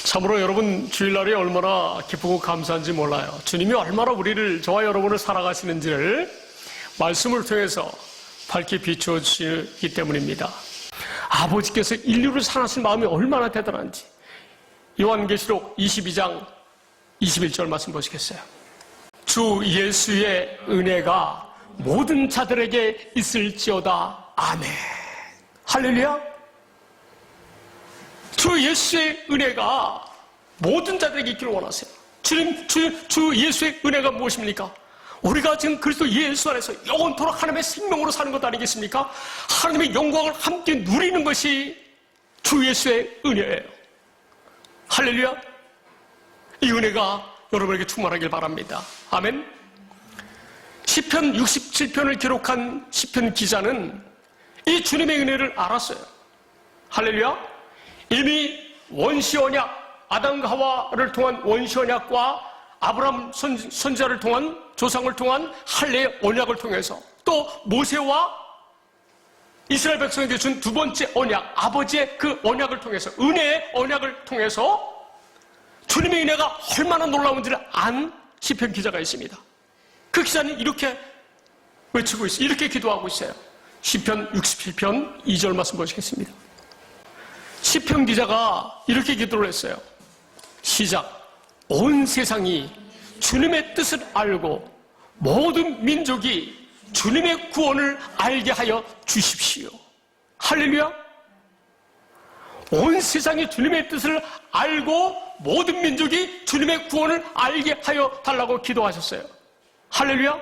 참으로 여러분 주일날이 얼마나 기쁘고 감사한지 몰라요. 주님이 얼마나 우리를, 저와 여러분을 살아가시는지를 말씀을 통해서 밝게 비추어 주시기 때문입니다. 아버지께서 인류를 사랑하실 마음이 얼마나 대단한지 요한계시록 22장 21절 말씀 보시겠어요? 주 예수의 은혜가 모든 자들에게 있을지어다. 아멘. 할렐루야. 주 예수의 은혜가 모든 자들에게 있기를 원하세요. 주 예수의 은혜가 무엇입니까? 우리가 지금 그리스도 예수 안에서 영원토록 하나님의 생명으로 사는 것 아니겠습니까? 하나님의 영광을 함께 누리는 것이 주 예수의 은혜예요. 할렐루야. 이 은혜가 여러분에게 충만하길 바랍니다. 아멘. 시편 67편을 기록한 시편 기자는 이 주님의 은혜를 알았어요. 할렐루야. 이미 원시언약, 아담과 하와를 통한 원시언약과 아브라함 선지자를 통한, 조상을 통한 할례의 언약을 통해서, 또 모세와 이스라엘 백성에게 준 두 번째 언약, 아버지의 그 언약을 통해서, 은혜의 언약을 통해서 주님의 은혜가 얼마나 놀라운지를 안 시편 기자가 있습니다. 그 기자는 이렇게 외치고 있어요. 이렇게 기도하고 있어요. 시편 67편 2절 말씀 보시겠습니다. 시편 기자가 이렇게 기도를 했어요. 시작. 온 세상이 주님의 뜻을 알고 모든 민족이 주님의 구원을 알게 하여 주십시오. 할렐루야. 온 세상이 주님의 뜻을 알고 모든 민족이 주님의 구원을 알게 하여 달라고 기도하셨어요. 할렐루야.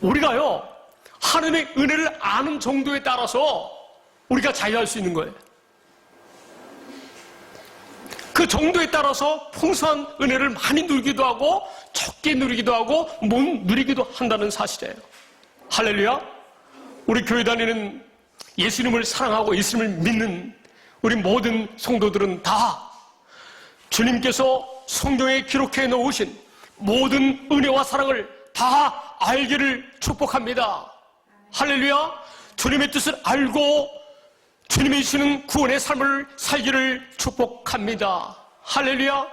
우리가요, 하나님의 은혜를 아는 정도에 따라서 우리가 자유할 수 있는 거예요. 그 정도에 따라서 풍성한 은혜를 많이 누리기도 하고 적게 누리기도 하고 못 누리기도 한다는 사실이에요. 할렐루야. 우리 교회 다니는 예수님을 사랑하고 예수님을 믿는 우리 모든 성도들은 다 주님께서 성경에 기록해 놓으신 모든 은혜와 사랑을 다 알기를 축복합니다. 할렐루야. 주님의 뜻을 알고 주님이 주시는 구원의 삶을 살기를 축복합니다. 할렐루야.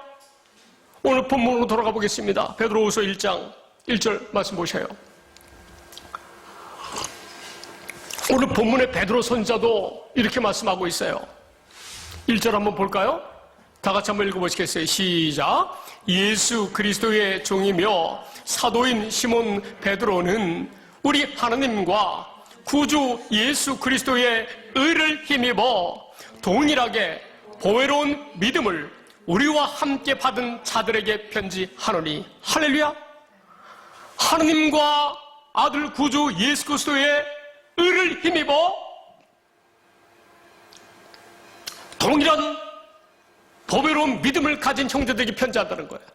오늘 본문으로 돌아가 보겠습니다. 베드로후서 1장 1절 말씀 보셔요. 오늘 본문의 베드로 선지자도 이렇게 말씀하고 있어요. 1절 한번 볼까요? 다 같이 한번 읽어보시겠어요? 시작. 예수 그리스도의 종이며 사도인 시몬 베드로는 우리 하나님과 구주 예수 그리스도의 의를 힘입어 동일하게 보배로운 믿음을 우리와 함께 받은 자들에게 편지하노니. 할렐루야. 하나님과 아들 구주 예수 그리스도의 의를 힘입어 동일한 보배로운 믿음을 가진 형제들에게 편지한다는 거예요.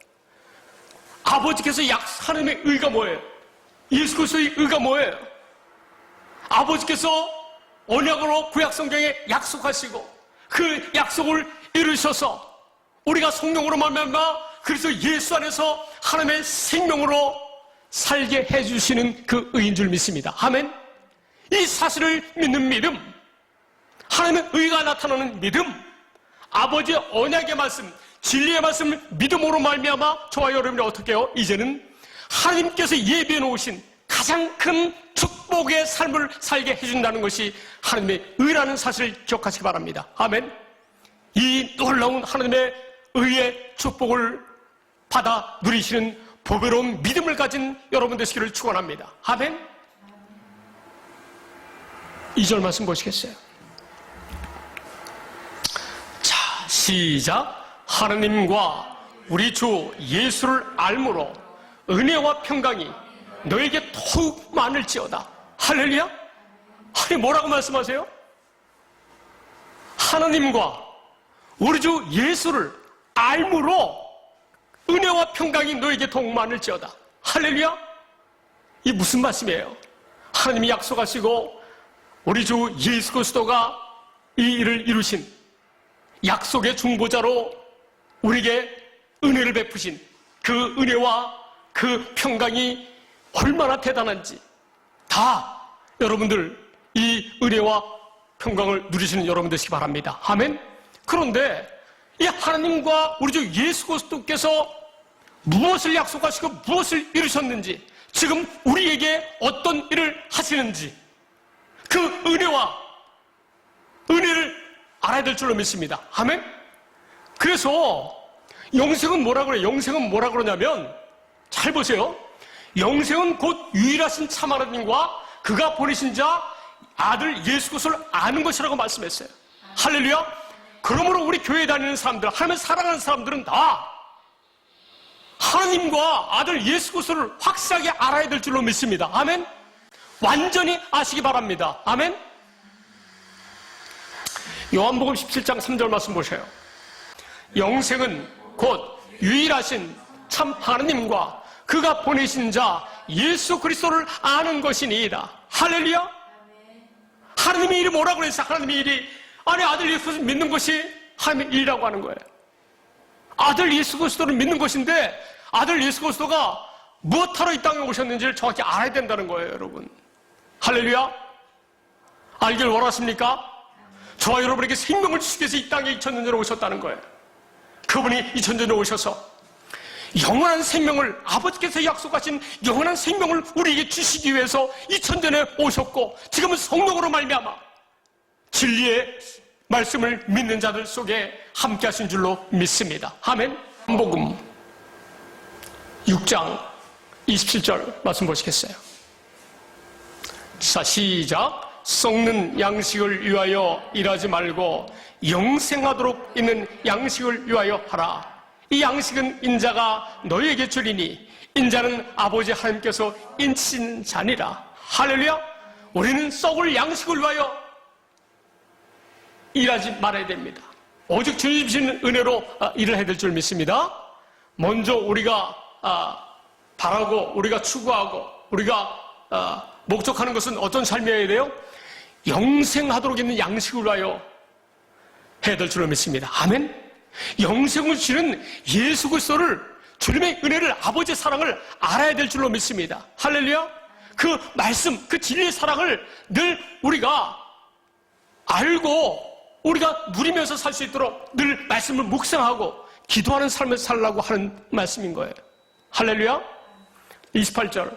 아버지께서 하나님의 의가 뭐예요? 예수 그리스도의 의가 뭐예요? 아버지께서 언약으로 구약성경에 약속하시고 그 약속을 이루셔서 우리가 성령으로 말미암아 그래서 예수 안에서 하나님의 생명으로 살게 해주시는 그 의인 줄 믿습니다. 아멘. 이 사실을 믿는 믿음, 하나님의 의가 나타나는 믿음, 아버지의 언약의 말씀, 진리의 말씀을 믿음으로 말미암아 저와 여러분이 어떻게 해요? 이제는 하나님께서 예비해 놓으신 가장 큰 축복의 삶을 살게 해준다는 것이 하나님의 의라는 사실을 기억하시기 바랍니다. 아멘. 이 놀라운 하나님의 의의 축복을 받아 누리시는 보배로운 믿음을 가진 여러분 되시기를 축원합니다. 아멘. 2절 말씀 보시겠어요? 자, 시작. 하나님과 우리 주 예수를 알므로 은혜와 평강이 너에게 더욱 많을지어다. 할렐루야. 아니 뭐라고 말씀하세요? 하나님과 우리 주 예수를 알므로 은혜와 평강이 너에게 더욱 많을지어다. 할렐루야. 이 무슨 말씀이에요? 하나님이 약속하시고 우리 주 예수 그리스도가 이 일을 이루신 약속의 중보자로 우리에게 은혜를 베푸신 그 은혜와 그 평강이 얼마나 대단한지 다 여러분들 이 은혜와 평강을 누리시는 여러분 되시기 바랍니다. 아멘. 그런데 이 하나님과 우리 주 예수 그리스도께서 무엇을 약속하시고 무엇을 이루셨는지, 지금 우리에게 어떤 일을 하시는지 그 은혜를 알아야 될 줄로 믿습니다. 아멘? 그래서 영생은 뭐라 그래요? 영생은 뭐라 그러냐면, 잘 보세요. 영생은 곧 유일하신 참 하나님과 그가 보내신 자 아들 예수 그리스도를 아는 것이라고 말씀했어요. 할렐루야. 그러므로 우리 교회에 다니는 사람들, 하나님을 사랑하는 사람들은 다 하나님과 아들 예수 그리스도를 확실하게 알아야 될 줄로 믿습니다. 아멘. 완전히 아시기 바랍니다. 아멘. 요한복음 17장 3절 말씀 보세요. 영생은 곧 유일하신 참 하나님과 그가 보내신 자 예수 그리스도를 아는 것이니이다. 할렐루야. 하나님의 일이 뭐라고 그랬어요? 하나님의 일이, 아니 아들 예수 그리스도를 믿는 것이 하나님의 일이라고 하는 거예요. 아들 예수 그리스도를 믿는 것인데, 아들 예수 그리스도가 무엇하러 이 땅에 오셨는지를 정확히 알아야 된다는 거예요, 여러분. 할렐루야. 알길 원하십니까? 저와 여러분에게 생명을 주시기 위해서 이 땅에 2000년 전에 오셨다는 거예요. 그분이 2000년 전에 오셔서 영원한 생명을, 아버지께서 약속하신 영원한 생명을 우리에게 주시기 위해서 2000년 전에 오셨고, 지금은 성령으로 말미암아 진리의 말씀을 믿는 자들 속에 함께 하신 줄로 믿습니다. 아멘. 요한복음 6장 27절 말씀 보시겠어요? 자, 시작. 썩는 양식을 위하여 일하지 말고 영생하도록 있는 양식을 위하여 하라. 이 양식은 인자가 너희에게 주리니 인자는 아버지 하나님께서 인치신 자니라. 할렐루야. 우리는 썩을 양식을 위하여 일하지 말아야 됩니다. 오직 주님 주시는 은혜로 일을 해야 될 줄 믿습니다. 먼저 우리가 바라고, 우리가 추구하고, 우리가 목적하는 것은 어떤 삶이어야 돼요? 영생하도록 있는 양식을 위하여 해야 될 줄로 믿습니다. 아멘. 영생을 주시는 예수 그리스도를, 주님의 은혜를, 아버지의 사랑을 알아야 될 줄로 믿습니다. 할렐루야. 그 말씀, 그 진리의 사랑을 늘 우리가 알고 우리가 누리면서 살 수 있도록 늘 말씀을 묵상하고 기도하는 삶을 살라고 하는 말씀인 거예요. 할렐루야. 28절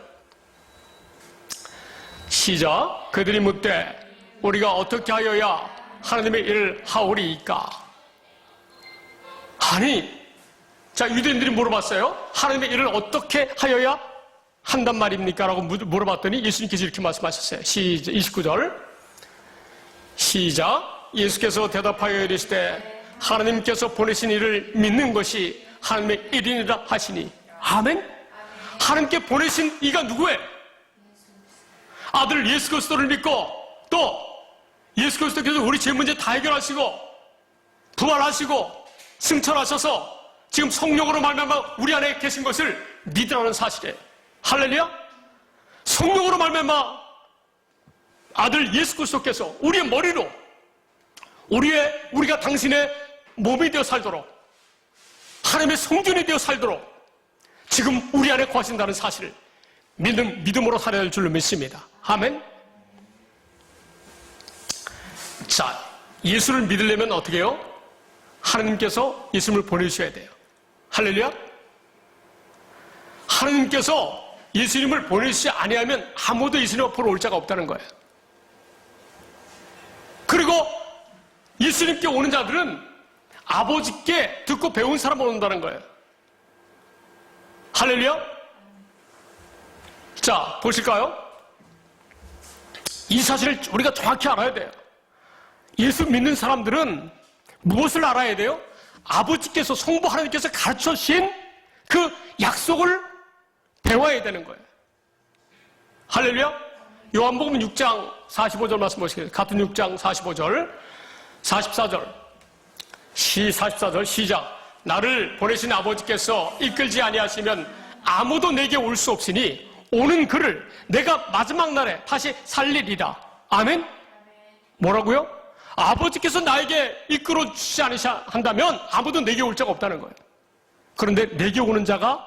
시작. 그들이 묻되 우리가 어떻게 하여야 하나님의 일을 하오리이까? 아니, 자, 유대인들이 물어봤어요. 하나님의 일을 어떻게 하여야 한단 말입니까? 라고 물어봤더니 예수님께서 이렇게 말씀하셨어요. 29절 시작. 예수께서 대답하여 이르시되 하나님께서 보내신 이를 믿는 것이 하나님의 일이니라 하시니. 아멘. 하나님께 보내신 이가 누구예요? 아들 예수 그리스도를 믿고, 또 예수 그리스도께서 우리 죄 문제 다 해결하시고 부활하시고 승천하셔서 지금 성령으로 말미암아 우리 안에 계신 것을 믿으라는 사실이에요. 할렐루야. 성령으로 말미암아 아들 예수 그리스도께서 우리의 머리로 우리가 당신의 몸이 되어 살도록, 하나님의 성전이 되어 살도록 지금 우리 안에 거하신다는 사실을 믿음으로 살아야 할 줄로 믿습니다. 아멘. 자, 예수를 믿으려면 어떻게 해요? 하나님께서 예수님을 보내주셔야 돼요. 할렐루야. 하나님께서 예수님을 보내주시지 아니하면 아무도 예수님 앞으로 올 자가 없다는 거예요. 그리고 예수님께 오는 자들은 아버지께 듣고 배운 사람만 온다는 거예요. 할렐루야. 자, 보실까요? 이 사실을 우리가 정확히 알아야 돼요. 예수 믿는 사람들은 무엇을 알아야 돼요? 아버지께서, 성부 하나님께서 가르쳐 주신 그 약속을 배워야 되는 거예요. 할렐루야. 요한복음 6장 45절 말씀 보시겠어요? 같은 6장 45절 44절 44절 시작. 나를 보내신 아버지께서 이끌지 아니하시면 아무도 내게 올 수 없으니 오는 그를 내가 마지막 날에 다시 살리리라. 아멘. 뭐라고요? 아버지께서 나에게 이끌어 주시지 않으신다면 아무도 내게 올 자가 없다는 거예요. 그런데 내게 오는 자가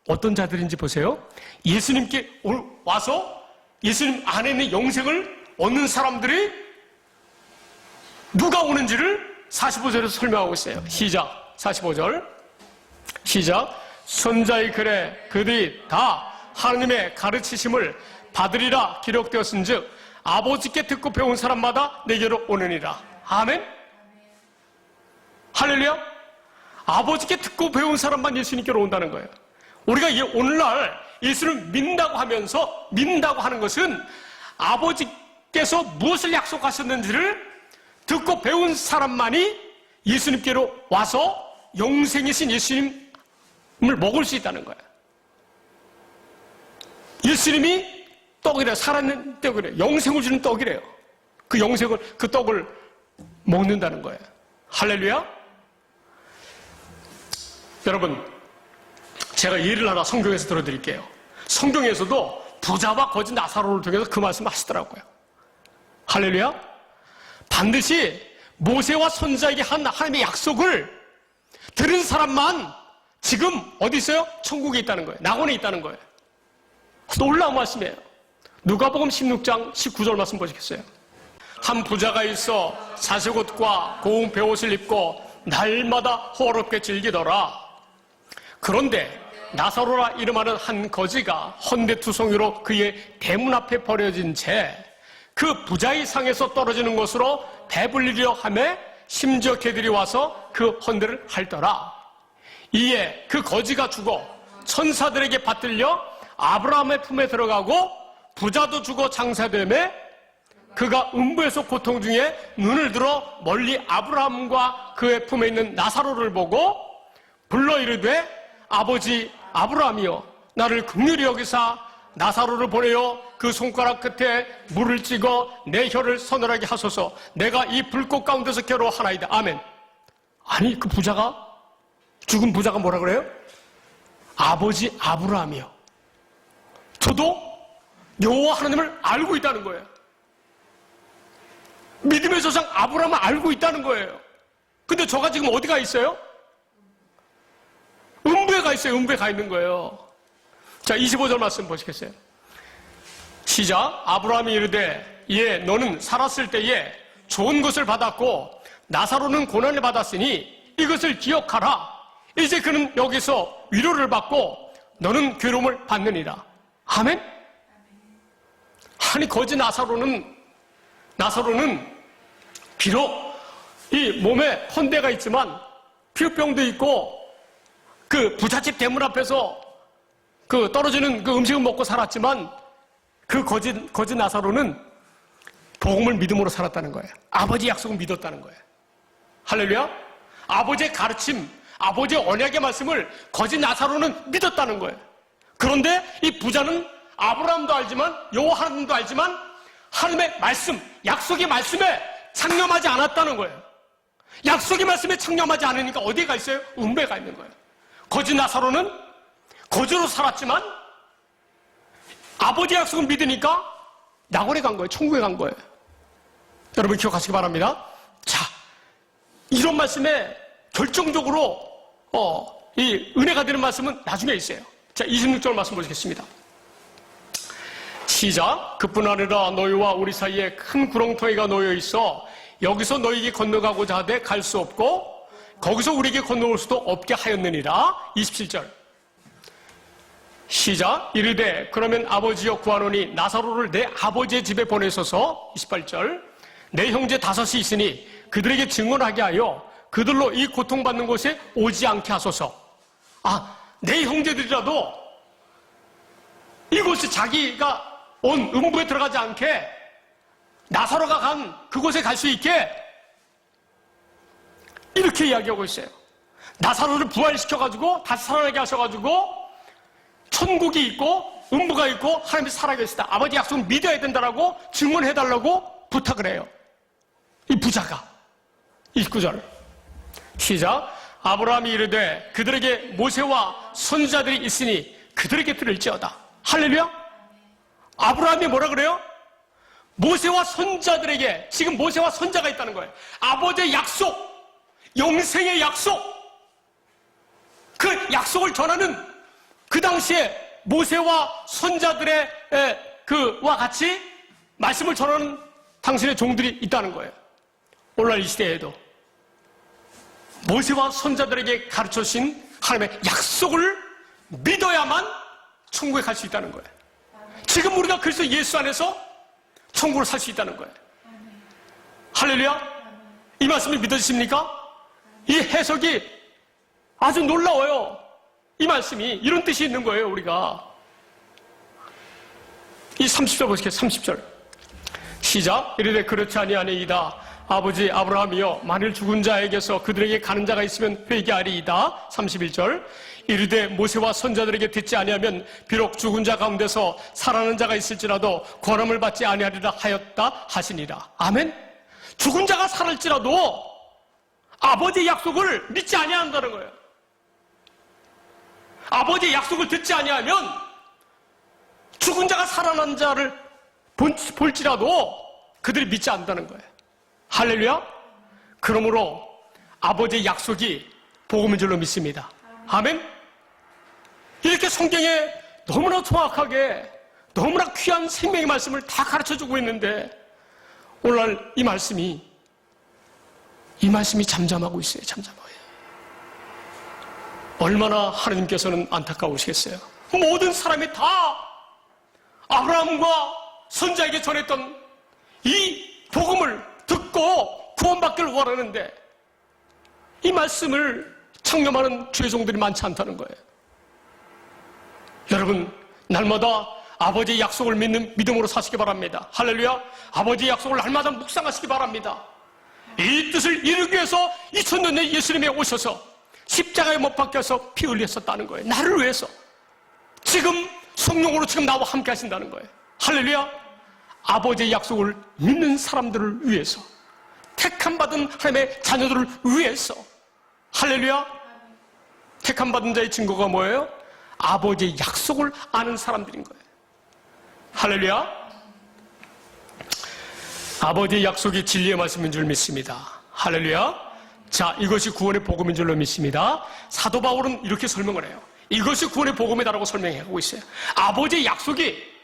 어떤 자들인지 보세요. 예수님께 와서 예수님 안에 있는 영생을 얻는 사람들이 누가 오는지를 45절에서 설명하고 있어요. 시작. 45절. 시작. 선자의 글에 그들이 다 하나님의 가르치심을 받으리라 기록되었은즉 아버지께 듣고 배운 사람마다 내게로 오느니라. 아멘. 할렐루야. 아버지께 듣고 배운 사람만 예수님께로 온다는 거예요. 우리가 오늘날 예수를 믿는다고 하는 것은 아버지께서 무엇을 약속하셨는지를 듣고 배운 사람만이 예수님께로 와서 영생이신 예수님을 먹을 수 있다는 거예요. 예수님이 떡이래요. 살아있는 떡이래요. 영생을 주는 떡이래요. 그 떡을 먹는다는 거예요. 할렐루야. 여러분, 제가 예를 하나 성경에서 들어드릴게요. 성경에서도 부자와 거지 나사로를 통해서 그 말씀을 하시더라고요. 할렐루야. 반드시 모세와 선지자에게 한 하나님의 약속을 들은 사람만 지금 어디 있어요? 천국에 있다는 거예요. 낙원에 있다는 거예요. 놀라운 말씀이에요. 누가복음 16장 19절 말씀 보시겠어요? 한 부자가 있어 자색옷과 고운 베옷을 입고 날마다 호롭게 즐기더라. 그런데 나사로라 이름하는 한 거지가 헌데투성이로 그의 대문 앞에 버려진 채 그 부자의 상에서 떨어지는 것으로 배불리려 하며 심지어 개들이 와서 그 헌데를 핥더라. 이에 그 거지가 죽어 천사들에게 받들려 아브라함의 품에 들어가고 부자도 죽어 장사되매 그가 음부에서 고통 중에 눈을 들어 멀리 아브라함과 그의 품에 있는 나사로를 보고 불러 이르되 아버지 아브라함이여 나를 긍휼히 여기사 나사로를 보내어 그 손가락 끝에 물을 찍어 내 혀를 서늘하게 하소서. 내가 이 불꽃 가운데서 괴로워하나이다. 아멘. 아니 그 부자가 죽은 부자가 뭐라 그래요? 아버지 아브라함이요. 저도 여호와 하나님을 알고 있다는 거예요. 믿음의 조상 아브라함을 알고 있다는 거예요. 근데 저가 지금 어디가 있어요? 음부에 가 있어요. 음부에 가 있는 거예요. 자, 25절 말씀 보시겠어요? 시작. 아브라함이 이르되 예 너는 살았을 때에 좋은 것을 받았고 나사로는 고난을 받았으니 이것을 기억하라. 이제 그는 여기서 위로를 받고 너는 괴로움을 받느니라. 아멘? 아니 거지 나사로는 비록 이 몸에 헌대가 있지만 피부병도 있고 그 부잣집 대문 앞에서 그 떨어지는 그 음식을 먹고 살았지만 그 거지 나사로는 복음을 믿음으로 살았다는 거예요. 아버지 약속을 믿었다는 거예요. 할렐루야. 아버지의 가르침, 아버지의 언약의 말씀을 거지 나사로는 믿었다는 거예요. 그런데 이 부자는 아브라함도 알지만 여호와 하나님도 알지만 하나님의 말씀, 약속의 말씀에 창념하지 않았다는 거예요. 약속의 말씀에 창념하지 않으니까 어디에 가 있어요? 음부에 가 있는 거예요. 거지 나사로는 거지로 살았지만 아버지의 약속을 믿으니까 낙원에 간 거예요. 천국에 간 거예요. 여러분 기억하시기 바랍니다. 자, 이런 말씀에 결정적으로 이 은혜가 되는 말씀은 나중에 있어요. 자, 26절 말씀 보시겠습니다. 시작. 그뿐 아니라 너희와 우리 사이에 큰 구렁텅이가 놓여 있어 여기서 너희에게 건너가고자 하되 갈 수 없고 거기서 우리에게 건너올 수도 없게 하였느니라. 27절. 시작. 이르되 그러면 아버지여 구하노니 나사로를 내 아버지의 집에 보내소서. 28절. 내 형제 5이 있으니 그들에게 증언하게 하여 그들로 이 고통받는 곳에 오지 않게 하소서. 내 형제들이라도 이곳에 자기가 온 음부에 들어가지 않게 나사로가 간 그곳에 갈 수 있게 이렇게 이야기하고 있어요. 나사로를 부활시켜가지고 다시 살아나게 하셔가지고 천국이 있고 음부가 있고 하나님이 살아계시다. 아버지 약속을 믿어야 된다라고 증언해달라고 부탁을 해요. 이 부자가. 29절 시작. 아브라함이 이르되 그들에게 모세와 선지자들이 있으니 그들에게 들을지어다. 할렐루야. 아브라함이 뭐라 그래요? 모세와 선지자들에게 지금 모세와 선지자가 있다는 거예요. 아버지의 약속, 영생의 약속, 그 약속을 전하는 그 당시에 모세와 선지자들의 그와 같이 말씀을 전하는 당신의 종들이 있다는 거예요. 오늘날 이 시대에도 모세와 선자들에게 가르쳐 주신 하나님의 약속을 믿어야만 천국에 갈 수 있다는 거예요. 지금 우리가 그래서 예수 안에서 천국을 살 수 있다는 거예요. 할렐루야. 이 말씀이 믿어지십니까? 이 해석이 아주 놀라워요. 이 말씀이 이런 뜻이 있는 거예요. 우리가 이 30절 보시겠어요. 30절 시작. 이르되 그렇지 아니하니이다. 아버지 아브라함이여 만일 죽은 자에게서 그들에게 가는 자가 있으면 회개하리이다. 31절 이르되 모세와 선자들에게 듣지 아니하면 비록 죽은 자 가운데서 살아난 자가 있을지라도 권함을 받지 아니하리라 하였다 하시니라. 아멘. 죽은 자가 살을지라도 아버지의 약속을 믿지 아니한다는 거예요. 아버지의 약속을 듣지 아니하면 죽은 자가 살아난 자를 볼지라도 그들이 믿지 않는다는 거예요. 할렐루야. 그러므로 아버지의 약속이 복음인 줄로 믿습니다. 아멘. 이렇게 성경에 너무나 정확하게 너무나 귀한 생명의 말씀을 다 가르쳐주고 있는데 오늘날 이 말씀이 잠잠하고 있어요. 잠잠해요. 얼마나 하나님께서는 안타까우시겠어요. 모든 사람이 다 아브라함과 선자에게 전했던 이 복음을 듣고 구원받기를 원하는데 이 말씀을 청렴하는 죄종들이 많지 않다는 거예요. 여러분, 날마다 아버지의 약속을 믿는 믿음으로 사시기 바랍니다. 할렐루야. 아버지의 약속을 날마다 묵상하시기 바랍니다. 이 뜻을 이루기 위해서 2000년 전에 예수님이 오셔서 십자가에 못 박혀서 피 흘렸었다는 거예요. 나를 위해서. 지금 성령으로 지금 나와 함께 하신다는 거예요. 할렐루야. 아버지의 약속을 믿는 사람들을 위해서, 택함받은 하나님의 자녀들을 위해서. 할렐루야. 택함받은 자의 증거가 뭐예요? 아버지의 약속을 아는 사람들인 거예요. 할렐루야. 아버지의 약속이 진리의 말씀인 줄 믿습니다. 할렐루야. 자, 이것이 구원의 복음인 줄로 믿습니다. 사도 바울은 이렇게 설명을 해요. 이것이 구원의 복음이다라고 설명하고 있어요. 아버지의 약속이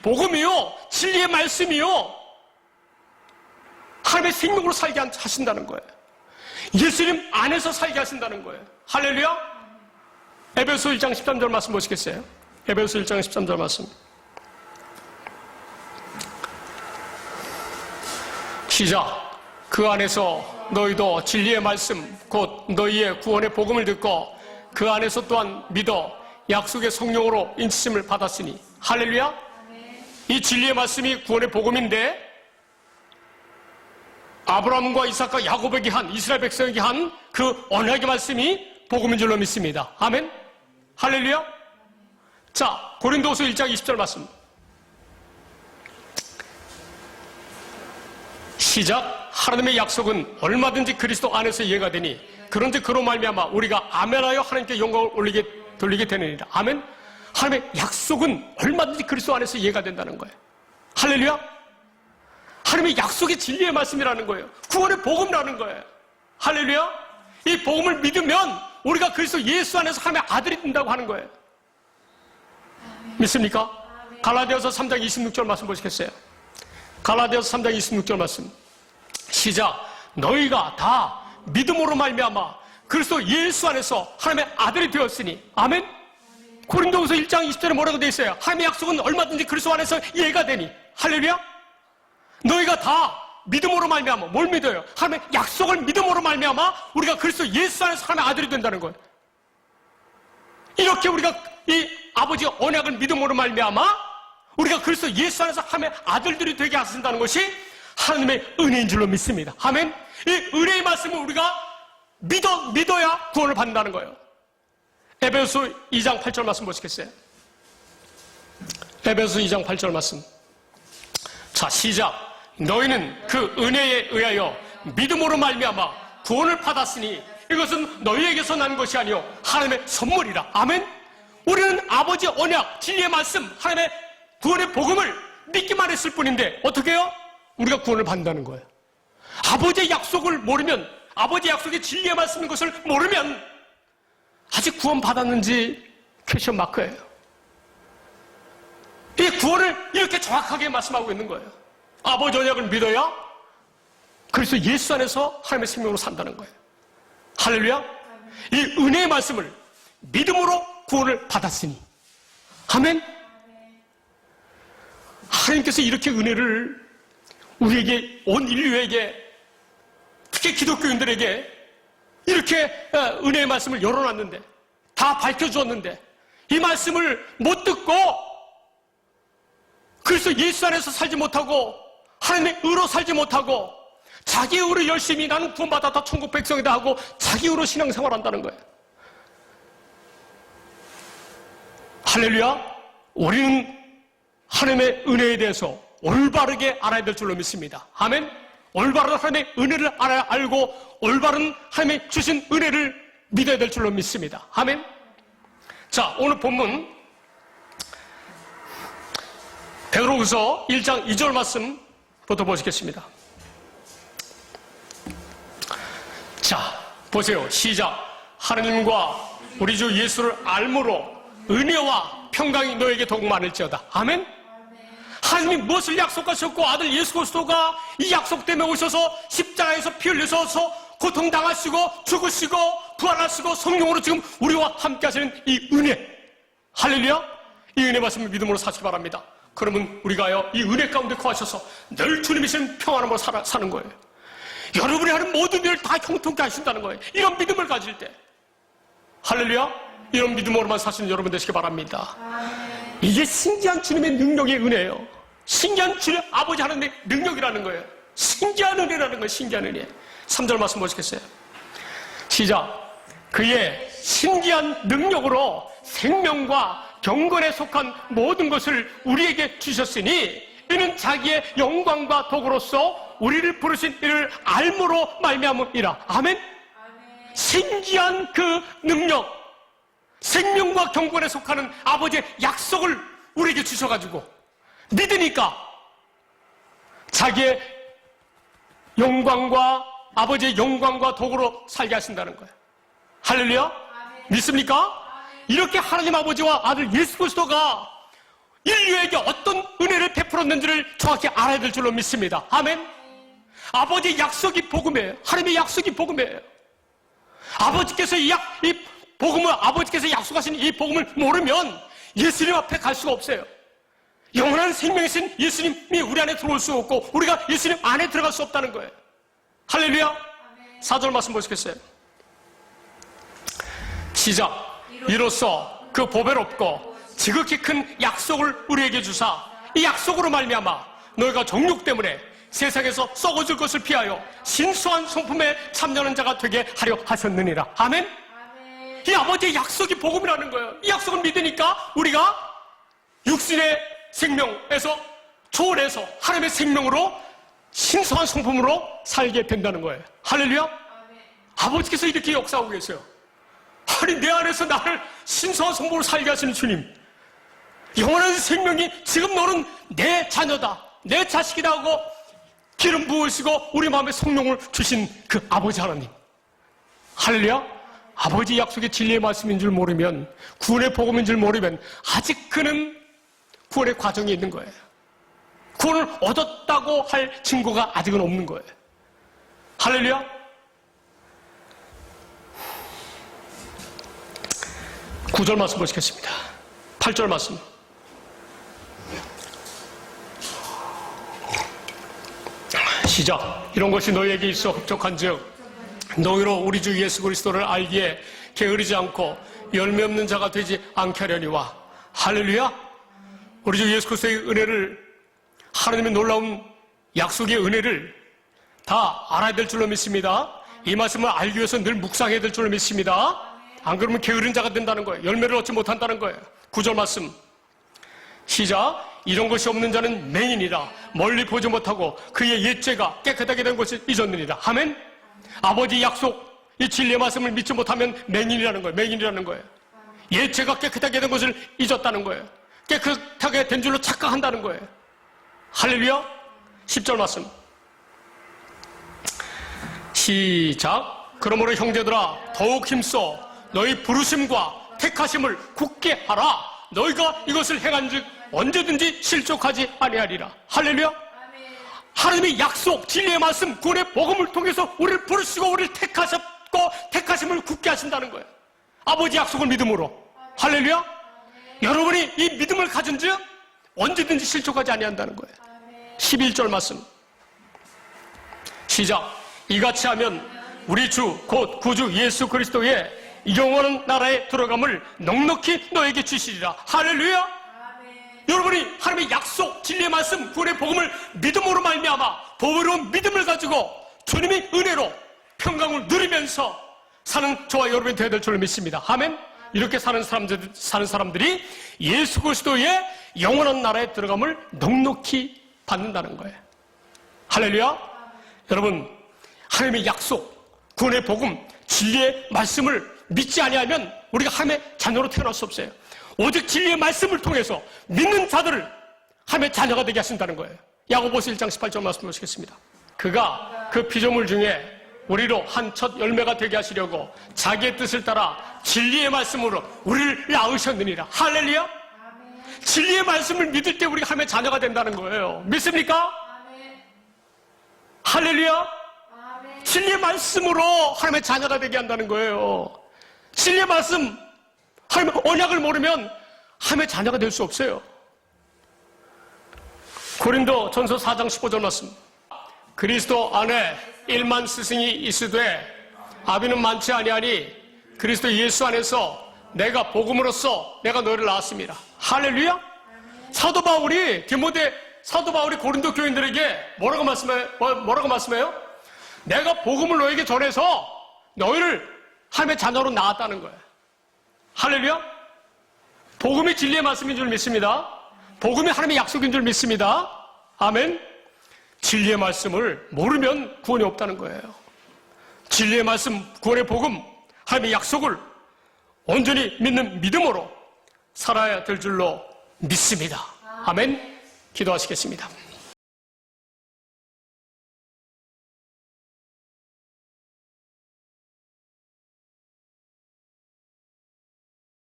복음이요, 진리의 말씀이요, 하나님의 생명으로 살게 하신다는 거예요. 예수님 안에서 살게 하신다는 거예요. 할렐루야. 에베소 1장 13절 말씀 보시겠어요? 에베소 1장 13절 말씀. 시작. 그 안에서 너희도 진리의 말씀 곧 너희의 구원의 복음을 듣고 그 안에서 또한 믿어 약속의 성령으로 인치심을 받았으니. 할렐루야. 이 진리의 말씀이 구원의 복음인데 아브라함과 이삭과 야곱에게 한, 이스라엘 백성에게 한 그 언약의 말씀이 복음인 줄로 믿습니다. 아멘. 할렐루야. 자, 고린도후서 1장 20절 말씀. 시작. 하나님의 약속은 얼마든지 그리스도 안에서 이해가 되니 그런데 그로 말미암아 우리가 아멘하여 하나님께 영광을 돌리게 되느니라. 아멘. 하나님의 약속은 얼마든지 그리스도 안에서 이해가 된다는 거예요. 할렐루야. 하나님의 약속이 진리의 말씀이라는 거예요. 구원의 복음이라는 거예요. 할렐루야. 이 복음을 믿으면 우리가 그리스도 예수 안에서 하나님의 아들이 된다고 하는 거예요. 믿습니까? 갈라디아서 3장 26절 말씀 보시겠어요? 갈라디아서 3장 26절 말씀. 시작. 너희가 다 믿음으로 말미암아 그리스도 예수 안에서 하나님의 아들이 되었으니. 아멘. 고린도후서 1장 20절에 뭐라고 되어 있어요? 하나님의 약속은 얼마든지 그리스도 안에서 이해가 되니. 할렐루야. 너희가 다 믿음으로 말미암아 뭘 믿어요? 하나님의 약속을 믿음으로 말미암아 우리가 그리스도 예수 안에서 하나님의 아들이 된다는 거예요. 이렇게 우리가 이 아버지의 언약을 믿음으로 말미암아 우리가 그리스도 예수 안에서 하나님의 아들들이 되게 하신다는 것이 하나님의 은혜인 줄로 믿습니다. 아멘. 이 은혜의 말씀을 우리가 믿어야 구원을 받는다는 거예요. 에베소 2장 8절 말씀 보시겠어요? 에베소 2장 8절 말씀. 자, 시작. 너희는 그 은혜에 의하여 믿음으로 말미암아 구원을 받았으니 이것은 너희에게서 난 것이 아니요 하나님의 선물이라. 아멘. 우리는 아버지의 언약, 진리의 말씀, 하나님의 구원의 복음을 믿기만 했을 뿐인데 어떻게 해요? 우리가 구원을 받는다는 거예요. 아버지의 약속을 모르면, 아버지의 약속이 진리의 말씀인 것을 모르면 아직 구원 받았는지 퀘스천 마크예요. 이 구원을 이렇게 정확하게 말씀하고 있는 거예요. 아버지 언약을 믿어야 그래서 예수 안에서 하나님의 생명으로 산다는 거예요. 할렐루야. 이 은혜의 말씀을 믿음으로 구원을 받았으니, 아멘. 하나님께서 이렇게 은혜를 우리에게, 온 인류에게, 특히 기독교인들에게 이렇게 은혜의 말씀을 열어놨는데, 다 밝혀주었는데, 이 말씀을 못 듣고 그래서 예수 안에서 살지 못하고 하나님의 의로 살지 못하고 자기 의로 열심히 나는 구원받았다 천국 백성이다 하고 자기 의로 신앙생활한다는 거예요. 할렐루야. 우리는 하나님의 은혜에 대해서 올바르게 알아야 될 줄로 믿습니다. 아멘. 올바른 하나님의 은혜를 알고 올바른 하나님의 주신 은혜를 믿어야 될 줄로 믿습니다. 아멘. 자, 오늘 본문 베드로후서 1장 2절 말씀부터 보시겠습니다. 자, 보세요. 시작. 하나님과 우리 주 예수를 알므로 은혜와 평강이 너에게 더욱 많을지어다. 아멘. 하나님이 무엇을 약속하셨고 아들 예수 그리스도가 이 약속 때문에 오셔서 십자가에서 피 흘리셔서 고통당하시고 죽으시고 부활하시고 성령으로 지금 우리와 함께 하시는 이 은혜, 할렐루야. 이 은혜 말씀을 믿음으로 사시기 바랍니다. 그러면 우리가요 이 은혜 가운데 거하셔서 늘 주님이 주신 평안함으로 사는 거예요. 여러분이 하는 모든 일을 다 형통케 하신다는 거예요. 이런 믿음을 가질 때, 할렐루야. 이런 믿음으로만 사시는 여러분 되시기 바랍니다. 이게 신기한 주님의 능력의 은혜예요. 신기한 주님 아버지 하나님의 능력이라는 거예요. 신기한 은혜라는 거예요. 신기한 은혜. 3절 말씀 보시겠어요? 시작. 그의 신기한 능력으로 생명과 경건에 속한 모든 것을 우리에게 주셨으니 이는 자기의 영광과 도구로서 우리를 부르신 이를 알므로 말미암음이라. 아멘. 신기한 그 능력, 생명과 경건에 속하는 아버지의 약속을 우리에게 주셔가지고 믿으니까 자기의 영광과 아버지의 영광과 도구로 살게 하신다는 거예요. 할렐루야. 믿습니까? 이렇게 하나님 아버지와 아들 예수 그리스도가 인류에게 어떤 은혜를 베풀었는지를 정확히 알아야 될 줄로 믿습니다. 아멘. 아버지의 약속이 복음이에요. 하나님의 약속이 복음이에요. 아버지께서 이 복음을, 아버지께서 약속하신 이 복음을 모르면 예수님 앞에 갈 수가 없어요. 영원한 생명이신 예수님이 우리 안에 들어올 수 없고 우리가 예수님 안에 들어갈 수 없다는 거예요. 할렐루야. 4절 말씀 보시겠어요? 시작. 이로써 그 보배롭고 지극히 큰 약속을 우리에게 주사 이 약속으로 말미암아 너희가 정욕 때문에 세상에서 썩어질 것을 피하여 신수한 성품에 참여하는 자가 되게 하려 하셨느니라. 아멘. 이 아버지의 약속이 복음이라는 거예요. 이 약속을 믿으니까 우리가 육신의 생명에서 초월해서 하나님의 생명으로 신성한 성품으로 살게 된다는 거예요. 할렐루야. 아버지께서 이렇게 역사하고 계세요. 아니 내 안에서 나를 신성한 성품으로 살게 하시는 주님, 영원한 생명이 지금 너는 내 자녀다, 내 자식이다 하고 기름 부으시고 우리 마음에 성령을 주신 그 아버지 하나님, 할렐루야. 아버지 약속의 진리의 말씀인 줄 모르면, 구원의 복음인 줄 모르면 아직 그는 구원의 과정에 있는 거예요. 구원을 얻었다고 할 증거가 아직은 없는 거예요. 할렐루야. 9절 말씀 보시겠습니다. 8절 말씀. 시작. 이런 것이 너희에게 있어 흡족한즉 너희로 우리 주 예수 그리스도를 알기에 게으르지 않고 열매 없는 자가 되지 않게 하려니와. 할렐루야. 우리 주 예수 그리스도의 은혜를, 하나님의 놀라운 약속의 은혜를 다 알아야 될 줄로 믿습니다. 이 말씀을 알기 위해서 늘 묵상해야 될 줄로 믿습니다. 안 그러면 게으른 자가 된다는 거예요. 열매를 얻지 못한다는 거예요. 9절 말씀. 시작. 이런 것이 없는 자는 맹인이라 멀리 보지 못하고 그의 옛죄가 깨끗하게 된 것을 잊었느니라. 아멘. 아버지 약속, 이 진리의 말씀을 믿지 못하면 맹인이라는 거예요. 맹인이라는 거예요. 옛죄가 깨끗하게 된 것을 잊었다는 거예요. 깨끗하게 된 줄로 착각한다는 거예요. 할렐루야. 10절 말씀. 시작. 그러므로 형제들아 더욱 힘써 너희 부르심과 택하심을 굳게 하라. 너희가 이것을 행한즉 언제든지 실족하지 아니하리라. 할렐루야. 하나님의 약속, 진리의 말씀, 구원의 복음을 통해서 우리를 부르시고 우리를 택하셨고 택하심을 굳게 하신다는 거예요. 아버지 약속을 믿음으로. 할렐루야. 여러분이 이 믿음을 가진즉 언제든지 실족하지 아니한다는 거예요. 11절 말씀 시작. 이같이 하면 우리 주 곧 구주 예수 그리스도의 영원한 나라에 들어감을 넉넉히 너에게 주시리라. 할렐루야. 여러분이 하나님의 약속, 진리의 말씀, 구원의 복음을 믿음으로 말미암아 보배로운 믿음을 가지고 주님의 은혜로 평강을 누리면서 사는 저와 여러분이 되어야 될 줄로 믿습니다. 아멘. 이렇게 사는 사람들이 예수 그리스도의 영원한 나라에 들어감을 넉넉히 받는다는 거예요. 할렐루야. 여러분, 하나님의 약속, 구원의 복음, 진리의 말씀을 믿지 아니하면 우리가 하나님의 자녀로 태어날 수 없어요. 오직 진리의 말씀을 통해서 믿는 자들을 하나님의 자녀가 되게 하신다는 거예요. 야고보서 1장 18절 말씀 보시겠습니다. 그가 그 피조물 중에 우리로 한 첫 열매가 되게 하시려고 자기의 뜻을 따라 진리의 말씀으로 우리를 낳으셨느니라. 할렐루야. 진리의 말씀을 믿을 때 우리가 하나님의 자녀가 된다는 거예요. 믿습니까? 할렐루야. 진리의 말씀으로 하나님의 자녀가 되게 한다는 거예요. 진리의 말씀, 하나님의 언약을 모르면 하나님의 자녀가 될 수 없어요. 고린도 전서 4장 15절 말씀. 그리스도 안에 1만 스승이 있으되 아비는 많지 아니하니 그리스도 예수 안에서 내가 복음으로써 내가 너희를 낳았습니다. 할렐루야. 사도 바울이 고린도 교인들에게 뭐라고 말씀해요? 내가 복음을 너에게 전해서 너희를 하나님의 자녀로 낳았다는 거예요. 할렐루야. 복음이 진리의 말씀인 줄 믿습니다. 복음이 하나님의 약속인 줄 믿습니다. 아멘. 진리의 말씀을 모르면 구원이 없다는 거예요. 진리의 말씀, 구원의 복음, 하나님의 약속을 온전히 믿는 믿음으로 살아야 될 줄로 믿습니다. 아멘. 기도하시겠습니다.